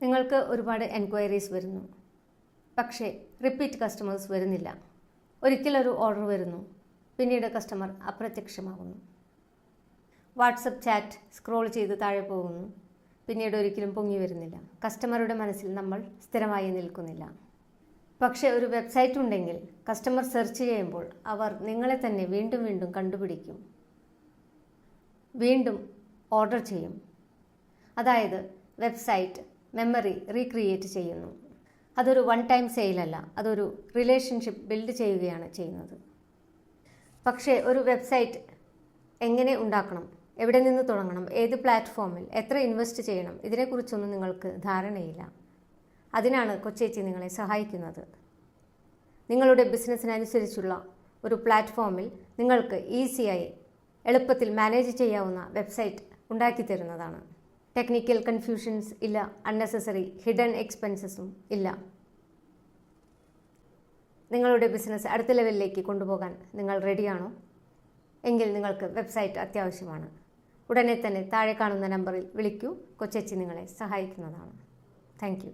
നിങ്ങൾക്ക് ഒരുപാട് എൻക്വയറീസ് വരുന്നു, പക്ഷേ റിപ്പീറ്റ് കസ്റ്റമേഴ്സ് വരുന്നില്ല. ഒരിക്കലൊരു ഓർഡർ വരുന്നു, പിന്നീട് കസ്റ്റമർ അപ്രത്യക്ഷമാകുന്നു. വാട്സപ്പ് ചാറ്റ് സ്ക്രോൾ ചെയ്ത് താഴെ പോകുന്നു, പിന്നീട് ഒരിക്കലും പൊങ്ങി വരുന്നില്ല. കസ്റ്റമറുടെ മനസ്സിൽ നമ്മൾ സ്ഥിരമായി നിൽക്കുന്നില്ല. പക്ഷേ ഒരു വെബ്സൈറ്റ് ഉണ്ടെങ്കിൽ കസ്റ്റമർ സെർച്ച് ചെയ്യുമ്പോൾ അവർ നിങ്ങളെ തന്നെ വീണ്ടും വീണ്ടും കണ്ടുപിടിക്കും, വീണ്ടും ഓർഡർ ചെയ്യും. അതായത് വെബ്സൈറ്റ് മെമ്മറി റീക്രിയേറ്റ് ചെയ്യുന്നു. അതൊരു വൺ ടൈം സെയിലല്ല, അതൊരു റിലേഷൻഷിപ്പ് ബിൽഡ് ചെയ്യുകയാണ് ചെയ്യുന്നത്. പക്ഷേ ഒരു വെബ്സൈറ്റ് എങ്ങനെ ഉണ്ടാക്കണം, എവിടെ നിന്ന് തുടങ്ങണം, ഏത് പ്ലാറ്റ്ഫോമിൽ എത്ര ഇൻവെസ്റ്റ് ചെയ്യണം, ഇതിനെക്കുറിച്ചൊന്നും നിങ്ങൾക്ക് ധാരണയില്ല. അതിനാണ് കൊച്ചേച്ചി നിങ്ങളെ സഹായിക്കുന്നത്. നിങ്ങളുടെ ബിസിനസ്സിനനുസരിച്ചുള്ള ഒരു പ്ലാറ്റ്ഫോമിൽ നിങ്ങൾക്ക് ഈസിയായി എളുപ്പത്തിൽ മാനേജ് ചെയ്യാവുന്ന വെബ്സൈറ്റ് ഉണ്ടാക്കി തരുന്നതാണ്. ടെക്നിക്കൽ കൺഫ്യൂഷൻസ് ഇല്ല, അൺനെസസറി ഹിഡൻ എക്സ്പെൻസസും ഇല്ല. നിങ്ങളുടെ ബിസിനസ് അടുത്ത ലെവലിലേക്ക് കൊണ്ടുപോകാൻ നിങ്ങൾ റെഡിയാണോ? എങ്കിൽ നിങ്ങൾക്ക് വെബ്സൈറ്റ് അത്യാവശ്യമാണ്. ഉടനെ തന്നെ താഴെ കാണുന്ന നമ്പറിൽ വിളിക്കൂ. കൊച്ചേച്ചി നിങ്ങളെ സഹായിക്കുന്നതാണ്. Thank you.